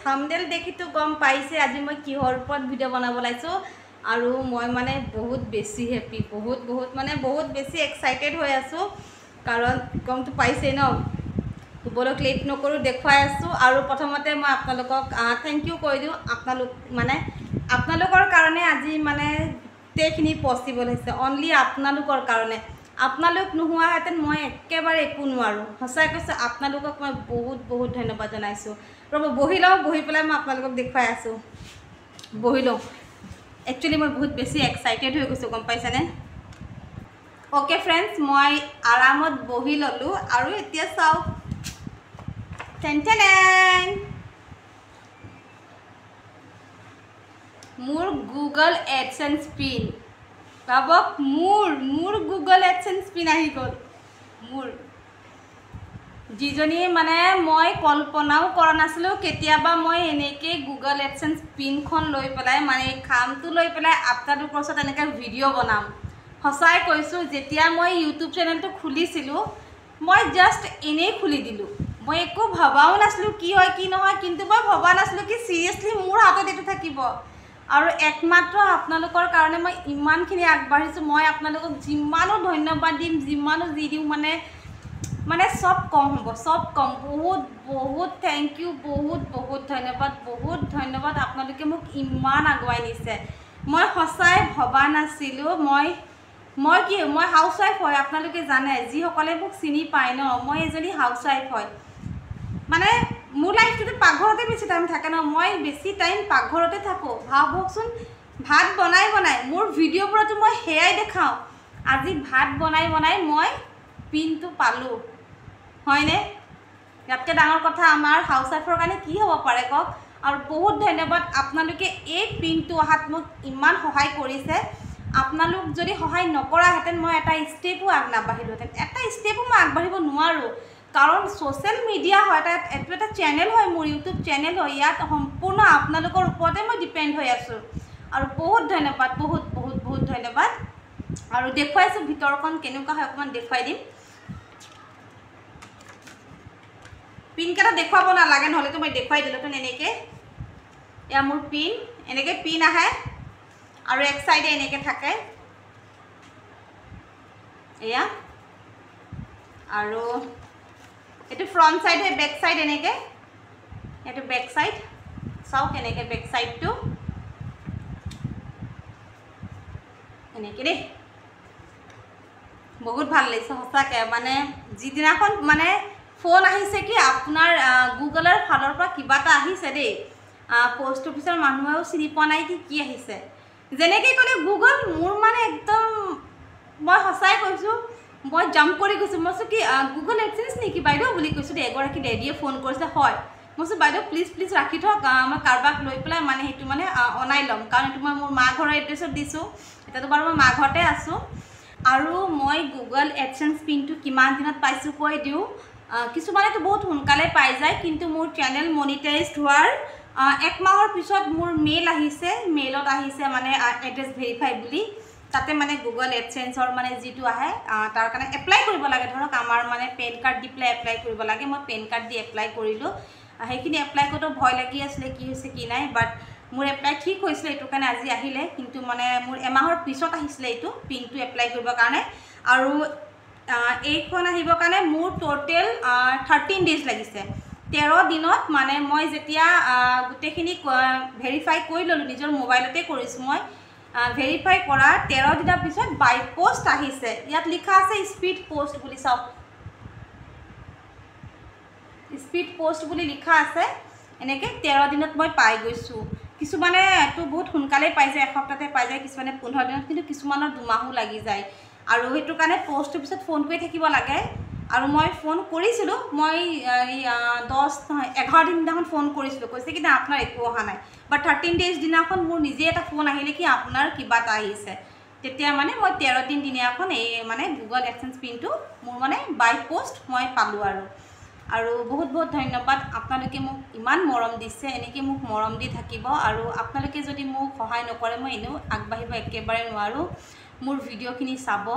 thumbnail দেখি তো গম পাইছে আজি মই কিহৰ ওপৰত ভিডিঅ' বনাব লাইছো আৰু মই মানে বহুত বেছি হেপি বহুত মানে বহুত বেছি এক্সাইটেড হৈ আছো কাৰণ গমটো পাইছে ন বলক লেট নকৰো দেখুৱাই আছো আৰু প্ৰথমতে মই আপোনালোকক থ্যাংক ইউ কৈ দিও আপোনালোকৰ কাৰণে আজি মানে তেখিনি পসিবল হৈছে অনলি আপোনালোকৰ কাৰণে আপোনালোক নোহোৱা হেতেন মই একেবাৰে একো নোৱাৰো হসাই কৈছে আপোনালোকক মই বহুত ধন্যবাদ জনাইছো ৰব বহি লও বহি পেলাই মই আপোনালোকক দেখুৱাই আছো বহি লও একচুয়ালি মই বহুত বেছি এক্সাইটেড হৈ গৈছো গম পাইছানে ওকে फ्रेंड्स মই আৰামত বহি ললো আৰু এতিয়া চাও টেনটেন মোৰ গুগল এডসেন্স পিন বাবক মোৰ গুগল এডসেন্স পিন আহি গল মোৰ যিজনী মানে মই কল্পনাও কৰা নাছিলো কেতিয়াবা মই এনেকে গুগল এডসেন্স পিনখন লৈ পেলাই মানে কামটো লৈ পেলাই আপোনালোকৰ ওচৰত এনেকা ভিডিঅ' বনাম হসাই কৈছো যেতিয়া মই ইউটিউব চেনেলটো খুলিছিলো মই জাস্ট এনে খুলি দিলো মই একো ভাবাও নাছিলো কি হয় কি নহয় কিন্তু মই ভাবা নাছিলো কি সিৰিয়াসলি মোৰ হাতত এটো থাকিব আৰু একমাত্ৰ আপোনালোকৰ কাৰণে মই ইমানখিনি আগবাঢ়িছো মই আপোনালোকক জিমানো ধন্যবাদ দিম জিমানো দি দিও মানে সব কম হ'ব সব কম বহুত থ্যাংক ইউ বহুত ধন্যবাদ আপোনালোকে মোক ইমান আগুৱাই নিছে মই হসাই ভবা নাছিলো মই হাউসৱাইফ হয় আপোনালোকে জানে যি সকলে মোক চিনি পায় ন মই এজনী হাউসৱাইফ হয় মানে মোৰ লাইফটো পাকঘৰতে বেছি টাইম থাকে ন মই বেছি টাইম পাকঘৰতে থাকো ভাবকচোন ভাত বনাই মোৰ ভিডিঅ'বোৰতো মই হেয়াই দেখাও আজি ভাত বনাই মই পিনটো পালো হয়নে ইয়াতকে ডাঙৰ কথা আমাৰ হাউসৱাইফৰ কাৰণে কি হ'ব পাৰে কক আৰু বহুত ধন্যবাদ আপোনালোকে এই পিনটো আহাত মোক ইমান সহায় কৰিছে আপোনালোক যদি সহায় নকৰা হেতেন মই এটা ষ্টেপো আগনাবাঢ়িলো হেতেন এটা ষ্টেপো মই আগবাঢ়িব নোৱাৰো কাৰণ সোশ্যাল মিডিয়া হয় এটা চেনেল হয় মোৰ ইউটিউব চেনেল হয় ইয়াত সম্পূৰ্ণ আপোনালোকৰ ওপৰতে মই ডিপেন্ড হৈ আছো আৰু বহুত ধন্যবাদ বহুত ধন্যবাদ আৰু দেখুৱাইছো ভিতৰখন কেনেকুৱা হয় অকমান দেখুৱাই দিম পিন কেটা দেখুৱাব না লাগে নহলে তো মই দেখুৱাই দিলো তো এনেকে এয়া মোৰ পিন এনেকে পিন আহে আৰু এক সাইডে এনেকে থাকে এয়া আৰু এটো ফ্ৰন্ট সাইড হয় ব্যাক সাইড এনেকে এটো ব্যাক সাইড চাও কেনেকে ব্যাক সাইডটো এনেকে দে বহুত ভাল লাগিছে হসাকে মানে যিদিনাখন মানে ফোন আহিছে কি আপোনাৰ গুগলৰ ফালৰ পৰা কিবাটা আহিছে দে পোষ্ট অফিচৰ মানুহেও চিনি পোৱা নাই কি আহিছে যেনেকে কলে গুগল মোৰ মানে একদম মই হসাই কৈছো মই জাম্প কৰি গৈছো মই কি গুগল এডসেন্স নেকি বাইদেউ বুলি কৈছো দে এগৰাকী ডেডিয়ে ফোন কৰিছে হয় মই বাইদেউ প্লিজ ৰাখি থক মই কাৰবাক লৈ পেলাই মানে হেতু মানে অনাই লম কাৰণ এটো মই মোৰ মা ঘৰৰ এড্ৰেছত দিছো এটাতো বাৰু মই মা ঘৰতে আছো আৰু মই গুগল এডসেন্স পিনটো কিমান দিনত পাইছো কৈ দিও কিছুমানে তো বহুত সোনকালে পাই যায় কিন্তু মোৰ চেনেল মনিটাইজড হোৱাৰ এক মাহৰ পিছত মোৰ মেইল আহিছে মেইলত আহিছে মানে এড্ৰেছ ভেৰিফাই বুলি তাতে মানে গুগল এডসেন্সৰ মানে যেটো আহে তাৰ কাৰণে এপ্লাই কৰিব লাগে ধৰক আমাৰ মানে পেন কাৰ্ড দি প্লে এপ্লাই কৰিব লাগে মই পেন কাৰ্ড দি এপ্লাই কৰিলো হেখিনি এপ্লাই কৰতে ভয় লাগি আসলে কি হৈছে কি নাই বাট মোৰ এপ্লাই ঠিক হৈছিল এটো কাৰণে আজি আহিলে কিন্তু মানে মোৰ এমাহৰ পিছত আহিছিল এটো পিনটো এপ্লাই কৰিব কাৰণে আৰু এইখন আহিবৰ কাৰণে মোৰ টোটাল 13 ডেজ লাগিছে 13 দিনত মানে মই যেতিয়া গুটেখিনি ভেৰিফাই কৰি ললো নিজৰ মোবাইলতে কৰিছো মই ভেৰিফাই কৰা 13 দিনৰ পিছত বাই পোষ্ট আহিছে ইয়াত লিখা আছে স্পীড পোষ্ট বুলি চাও স্পীড পোষ্ট বুলি লিখা আছে এনেকে 13 দিনত মই পাই গৈছো কিছু মানে তো বহুত সোনকালে পাই যায় এক সপ্তাহতে পাই যায় কিছু মানে 15 দিনত কিন্তু কিছুমানৰ দুমাহো লাগি যায় আৰু হেতু কাৰণে পোষ্ট অফিসত ফোন কৰি থাকিব লাগে আৰু মই ফোন কৰিছিলো মই 11 দিন ফোন কৰিছিলো কৈছে কি না আপোনাৰ একো অহা নাই বাট 13 ডেজ দিনাখন মোৰ নিজে এটা ফোন আহিলে কি আপোনাৰ কিবাটা আহিছে তেতিয়া মানে মই 13 দিন দিনাখন এই মানে গুগল এডসেন্স পিনটো মোৰ মানে বাই পোষ্ট মই পালো আৰু বহুত ধন্যবাদ আপোনালোকে মোক ইমান মৰম দিছে এনেকে মোক মৰম দি থাকিব আৰু আপোনালোকে যদি মোক সহায় নকৰে মই এনেও আগবাঢ়িব একেবাৰে নোৱাৰো মোৰ ভিডিঅ'খিনি চাব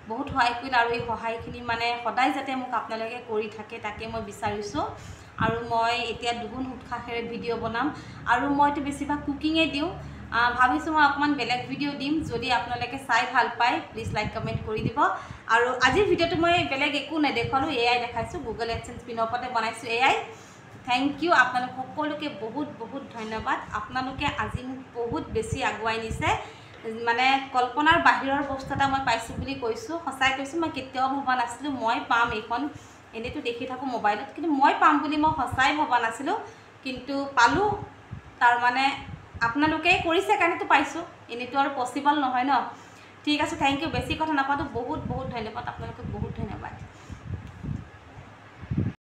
বহুত সহায় কৰিলে আৰু এই সহায়খিনি মানে সদায় যাতে মোক আপোনালোকে কৰি থাকে তাকে মই বিচাৰিছো আৰু মই এতিয়া দুগুণ উৎসাহেৰে ভিডিঅ' বনাম আৰু মইতো বেছিভাগ কুকিঙে দিওঁ ভাবিছোঁ মই অকণমান বেলেগ ভিডিঅ' দিম যদি আপোনালোকে চাই ভাল পায় প্লিজ লাইক কমেণ্ট কৰি দিব আৰু আজিৰ ভিডিঅ'টো মই বেলেগ একো নেদেখালোঁ এআই দেখাইছোঁ গুগল এডচেন্স পিনৰ ওপৰতে বনাইছোঁ এআই থেংক ইউ আপোনালোক সকলোকে বহুত বহুত ধন্যবাদ আপোনালোকে আজি মোক বহুত বেছি আগুৱাই নিছে মানে কল্পনাৰ বাহিৰৰ বস্তু এটা মই পাইছোঁ বুলি কৈছোঁ সঁচাই কৈছোঁ মই কেতিয়াও ভবা নাছিলোঁ মই পাম এইখন এনেইতো দেখি থাকোঁ মোবাইলত কিন্তু মই পাম বুলি মই সঁচাই ভবা নাছিলোঁ কিন্তু পালোঁ তাৰমানে আপোনালোকে কৰিছে কাৰণেতো পাইছোঁ এনেইতো আৰু পচিবল নহয় ন ঠিক আছে থেংক ইউ বেছি কথা নাপাতো বহুত বহুত ধন্যবাদ আপোনালোকক